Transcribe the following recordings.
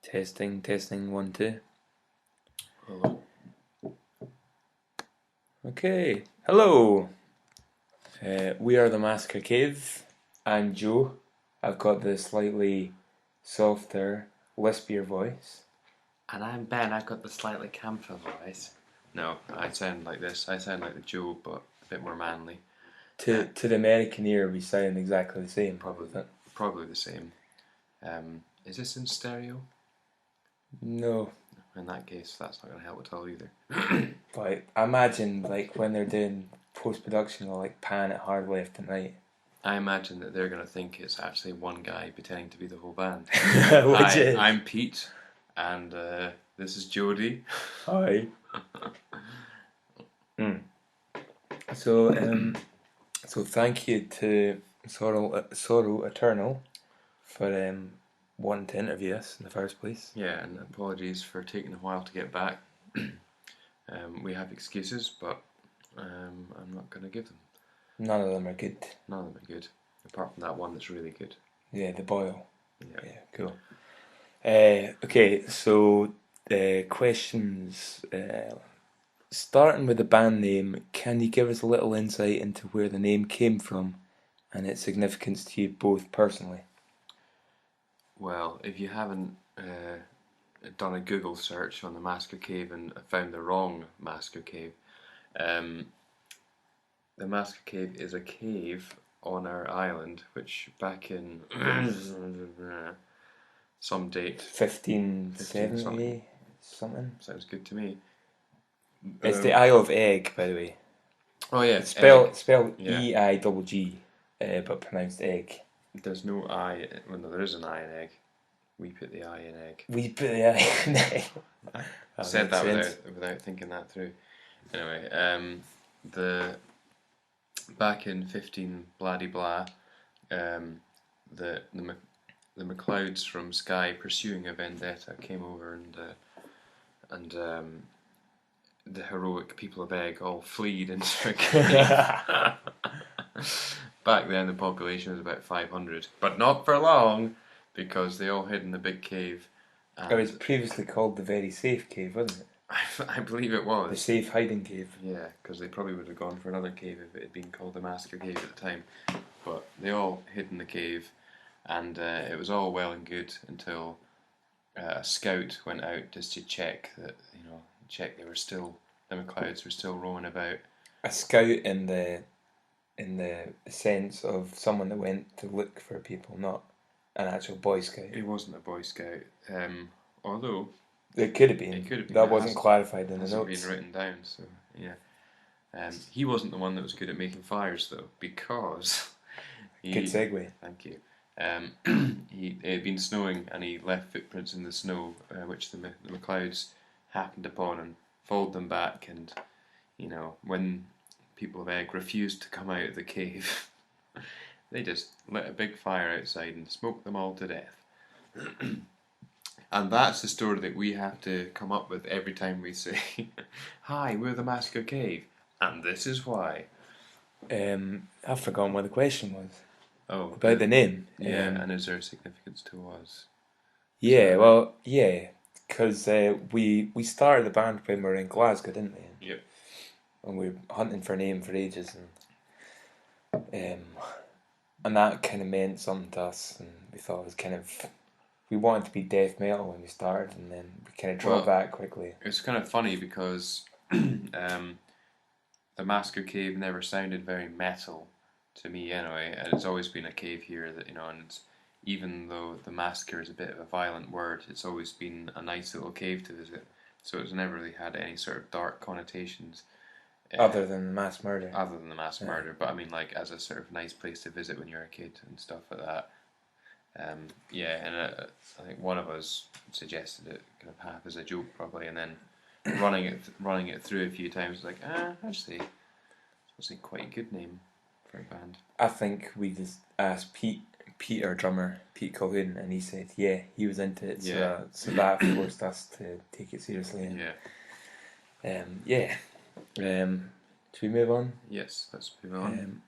Testing, testing, 1, 2. Hello. Okay, hello. We are the Massacre Cave. I'm Joe. I've got the slightly softer, lispier voice. And I'm Ben, I've got the slightly camphor voice. No, I sound like this. I sound like the Joe, but a bit more manly. To the American ear, we sound exactly the same. Probably the same. Is this in stereo? No, In that case, that's not going to help at all either. but I imagine like when they're doing post-production, they'll like pan it hard left and right. I imagine that they're going to think it's actually one guy pretending to be the whole band. Which Hi, is? I'm Pete, and this is Jody. Hi. So, so thank you to Sorrow Eternal for wanting to interview us in the first place. Yeah, and apologies for taking a while to get back. We have excuses, but I'm not going to give them. None of them are good. None of them are good, apart from that one that's really good. Yeah, the boil. Yeah. Cool. Okay, so questions. Starting with the band name, can you give us a little insight into where the name came from and its significance to you both personally? Well, if you haven't done a Google search on the Massacre Cave and found the wrong Massacre Cave, the Massacre Cave is a cave on our island, which back in some date, 1570 something. sounds good to me. It's the Isle of Eigg, by the way. Oh yeah, It's spelled Yeah. Eigg, but pronounced egg. There's no I. Well, no, there is an I in egg. We put the I in egg. We put the I in egg. I said that without thinking that through. Anyway, the back in 15 bloody blah, the MacLeods from Skye, pursuing a vendetta, came over and the heroic people of Eigg all fled into a cave. Back then, the population was about 500, but not for long, because they all hid in the big cave. It was previously called the Very Safe Cave, wasn't it? I believe it was. The Safe Hiding Cave. Yeah, because they probably would have gone for another cave if it had been called the Massacre Cave at the time. But they all hid in the cave, and it was all well and good until a scout went out just to check that, they were still, the MacLeods were still roaming about. A scout in the sense of someone that went to look for people, not an actual Boy Scout. He wasn't a Boy Scout, although it could have been. It could have been. That wasn't clarified in the notes. Hasn't been written down, so yeah. He wasn't the one that was good at making fires, though, because Good segue. Thank you. It had been snowing, and he left footprints in the snow, which the MacLeods happened upon and followed them back. And when people of Eigg refused to come out of the cave, they just lit a big fire outside and smoked them all to death. And that's the story that we have to come up with every time we say, "Hi, we're the Massacre Cave, and this is why." I've forgotten what the question was. Oh, about the name. Yeah, and is there a significance to us? Yeah, well, yeah, because we started the band when we were in Glasgow, didn't we? Yep. And we were hunting for a name for ages, and that kind of meant something to us, and we thought it was kind of. We wanted to be death metal when we started, and then we kind of dropped back quickly. It's kind of funny because the Massacre Cave never sounded very metal to me anyway, and it's always been a cave here that, and it's, even though the massacre is a bit of a violent word, it's always been a nice little cave to visit, so it's never really had any sort of dark connotations. Other than the mass murder. But I mean, like, as a sort of nice place to visit when you're a kid and stuff like that. I think one of us suggested it kind of half as a joke probably, and then running it through a few times, like, actually, it's quite a good name for a band. I think we just asked Pete, our drummer, Pete Colquhoun, and he said, yeah, he was into it, so that forced us to take it seriously. And, should we move on? Yes, let's move on.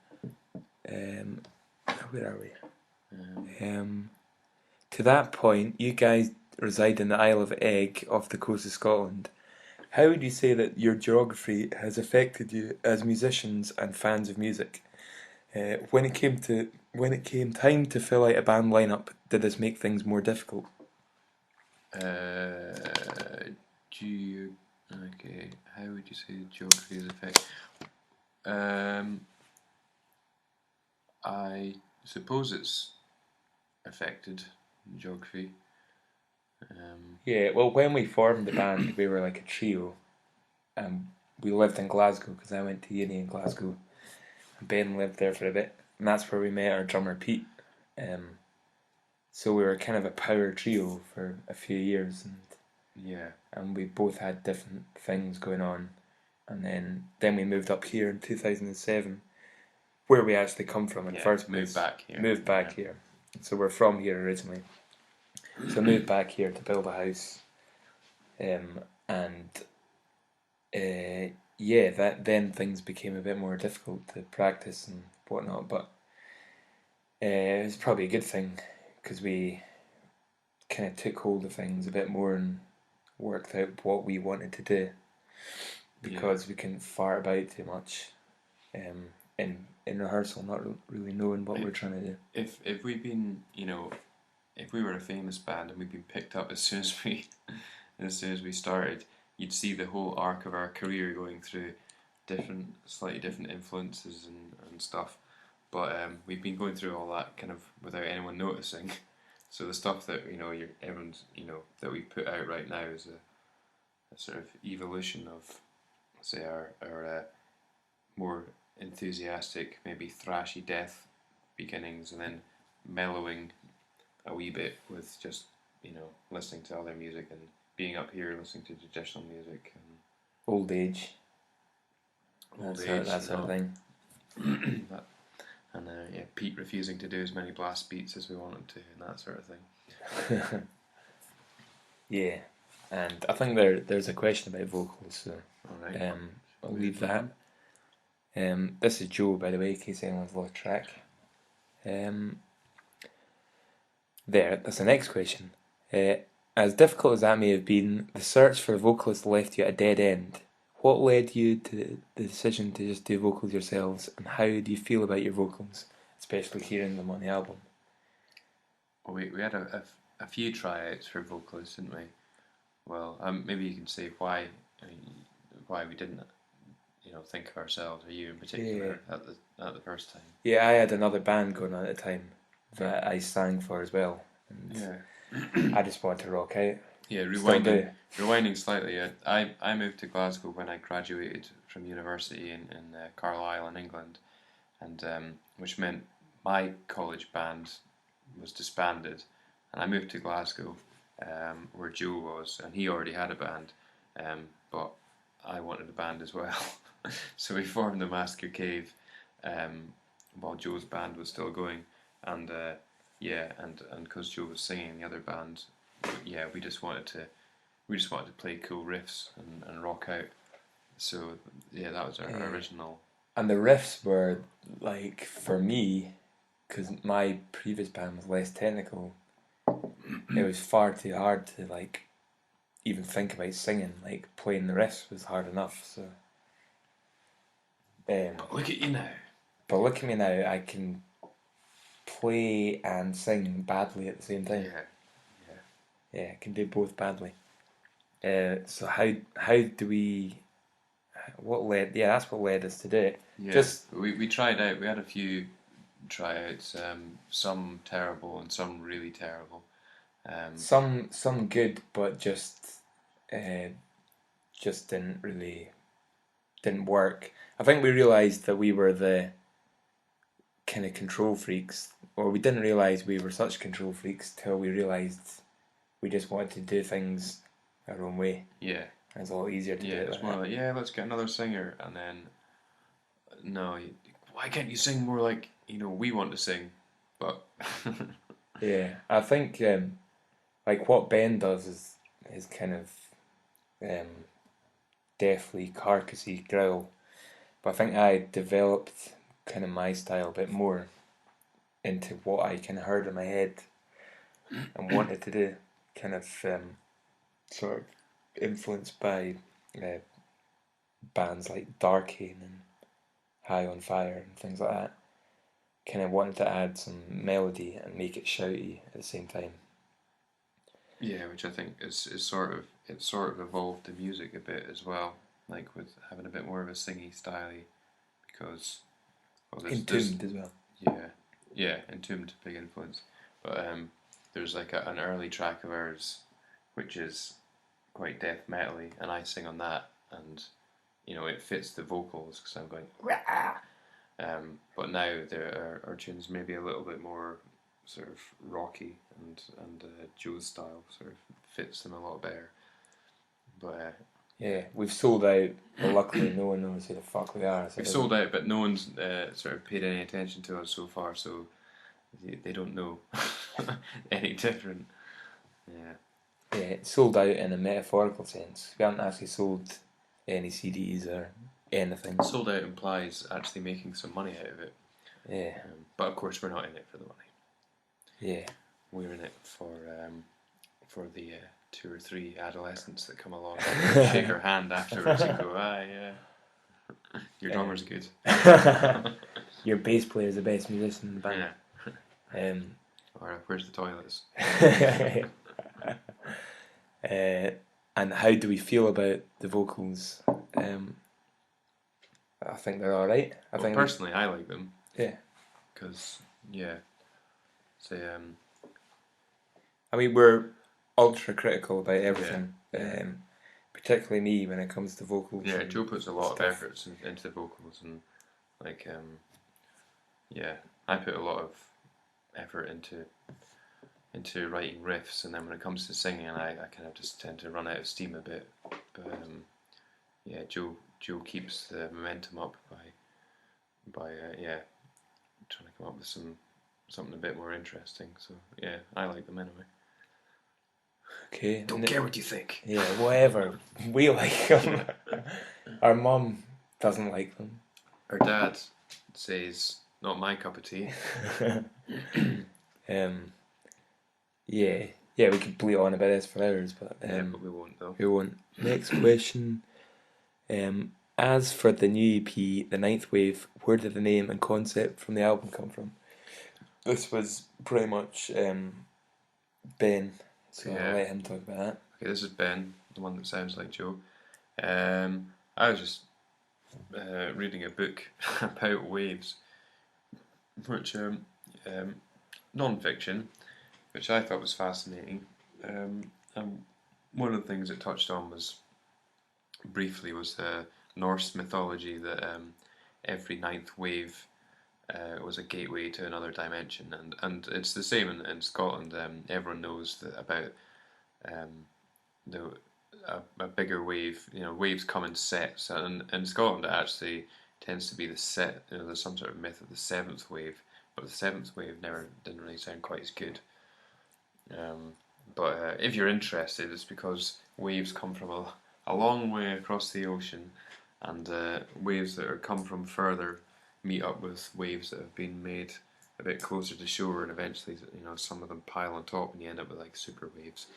Where are we? To that point, you guys reside in the Isle of Eigg off the coast of Scotland. How would you say that your geography has affected you as musicians and fans of music? When it came time to fill out a band lineup, did this make things more difficult? Okay, how would you say geography is affected? I suppose it's affected geography. Yeah, well, when we formed the band, we were like a trio. We lived in Glasgow because I went to uni in Glasgow. Ben lived there for a bit, and that's where we met our drummer Pete. So we were kind of a power trio for a few years, and we both had different things going on. And then we moved up here in 2007, where we actually come from in the first place. Moved back here. So we're from here originally. So moved back here to build a house, and that then things became a bit more difficult to practice and whatnot. But it was probably a good thing because we kind of took hold of things a bit more and worked out what we wanted to do, because we couldn't fart about too much in rehearsal, not really knowing what we're trying to do. If we'd been, if we were a famous band and we'd been picked up as soon as we started, you'd see the whole arc of our career going through slightly different influences and stuff. But we've been going through all that kind of without anyone noticing. So the stuff that everyone's that we put out right now is a sort of evolution of, say, our more enthusiastic, maybe thrashy death beginnings, and then mellowing a wee bit with just listening to other music and being up here listening to traditional music and old age, that sort of thing. And Pete refusing to do as many blast beats as we wanted to, and that sort of thing. Yeah, and I think there's a question about vocals, so I'll leave that. This is Joe, by the way, in case anyone's lost track. That's the next question. As difficult as that may have been, the search for a vocalist left you at a dead end. What led you to the decision to just do vocals yourselves, and how do you feel about your vocals, especially hearing them on the album? Well, we had a few tryouts for vocalists, didn't we? Well, maybe you can say why we didn't think of ourselves, or you in particular, at the first time. Yeah, I had another band going on at the time that I sang for as well, and I just wanted to rock out. Yeah, rewinding slightly. I moved to Glasgow when I graduated from university in Carlisle in England, and which meant my college band was disbanded, and I moved to Glasgow, where Joe was, and he already had a band, but I wanted a band as well. So we formed the Massacre Cave while Joe's band was still going, and because Joe was singing in the other band, we just wanted to play cool riffs and rock out. So that was our original. And the riffs were like, for me, because my previous band was less technical, it was far too hard to like even think about singing. Like playing the riffs was hard enough. So. But look at you now. But look at me now. I can play and sing badly at the same time. Yeah, I can do both badly. So how do we? What led? Yeah, that's what led us to do it. Yeah, we tried out. We had a few tryouts. Some terrible and some really terrible. Some good, but just didn't work. I think we realised that we were the kind of control freaks, or we didn't realise we were such control freaks till we realised we just wanted to do things our own way. Yeah. It's a lot easier to do it. It's more like, let's get another singer, and then, no, why can't you sing more like, we want to sing, but... Yeah, I think, like what Ben does is kind of deathly, carcassy growl, but I think I developed kind of my style a bit more into what I kind of heard in my head and wanted to do, kind of sort of influenced by bands like Darkane and High on Fire and things like that. Kind of wanted to add some melody and make it shouty at the same time. Yeah, which I think is sort of evolved the music a bit as well, like with having a bit more of a singy style, because Entombed as well. Yeah, Entombed, big influence. But there's like an early track of ours which is quite death metally, and I sing on that, and it fits the vocals because I'm going rah. But now there are tunes maybe a little bit more sort of rocky, and Joe's style sort of fits them a lot better. But yeah, we've sold out, but luckily no one knows who the fuck we are. So we've sold out, but no one's sort of paid any attention to us so far, so they don't know any different. Yeah. Yeah, it's sold out in a metaphorical sense. We haven't actually sold any CDs or anything. Sold out implies actually making some money out of it. Yeah. But of course we're not in it for the money. Yeah. We're in it for the 2 or 3 adolescents that come along and shake our hand afterwards and go, yeah. Your drummer's good. Your bass player is the best musician in the band. Yeah. Or where's the toilets? And how do we feel about the vocals? I think they're alright. Personally, I like them. Yeah. Because, I mean, we're ultra critical about everything. Yeah. Particularly me when it comes to vocals. Yeah, Joe puts a lot of effort into the vocals, and I put a lot of effort into writing riffs, and then when it comes to singing, I kind of just tend to run out of steam a bit. But Joe keeps the momentum up by trying to come up with something a bit more interesting. So yeah, I like them anyway. Okay. Don't care what you think. Yeah, whatever. We like them. Our mum doesn't like them. Our dad says, "Not my cup of tea." Yeah, we could bleat on about this for hours, but but we won't though. We won't. Next question. As for the new EP, The Ninth Wave, where did the name and concept from the album come from? This was pretty much Ben, so I'll let him talk about that. Okay, this is Ben, the one that sounds like Joe. I was just reading a book about waves, which non-fiction, which I thought was fascinating. And one of the things it touched on was the Norse mythology that every ninth wave was a gateway to another dimension, and it's the same in Scotland. Everyone knows that about a bigger wave. Waves come in sets, and in Scotland it actually tends to be the set. There's some sort of myth of the seventh wave, but the seventh wave didn't really sound quite as good. But if you're interested, it's because waves come from a long way across the ocean, and waves that come from further meet up with waves that have been made a bit closer to shore, and eventually, some of them pile on top, and you end up with like super waves.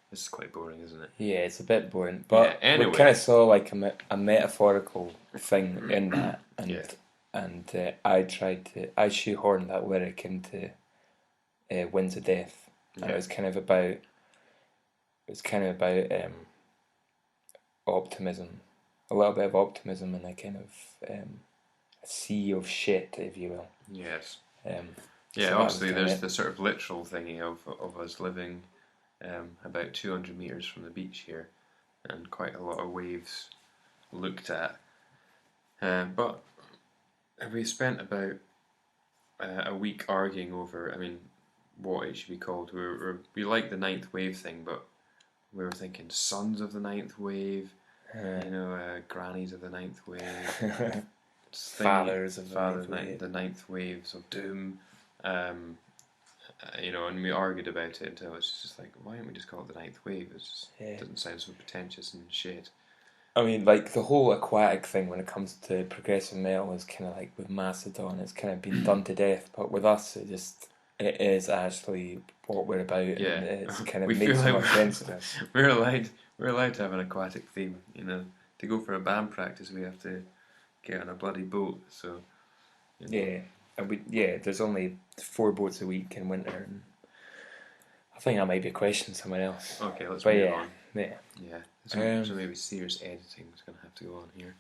This is quite boring, isn't it? Yeah, it's a bit boring, but anyway. We kind of saw like a metaphorical thing in that, and I shoehorned that lyric into Winds of Death, and it was kind of about optimism, a little bit of optimism, and a kind of a sea of shit, if you will. Yes. So obviously there's the sort of literal thingy of us living about 200 metres from the beach here, and quite a lot of waves looked at. But we spent about a week arguing over, what it should be called. We like the ninth wave thing, but we were thinking sons of the ninth wave, grannies of the ninth wave, fathers of the ninth waves of doom. And we argued about it until it's just like, why don't we just call it the ninth wave? It doesn't sound so pretentious and shit. Like the whole aquatic thing when it comes to progressive metal is kind of like with Mastodon, it's kind of been done to death. But with us, it is actually what we're about, Yeah, and it's kind of we feel makes like more sense to us. we're allowed to have an aquatic theme. You know, to go for a band practice, we have to get on a bloody boat. So you know. Yeah, and there's only 4 boats a week in winter, and I think I might be questioning someone else. Okay, let's But move yeah, on. yeah. Yeah, so Um, maybe serious editing is going to have to go on here.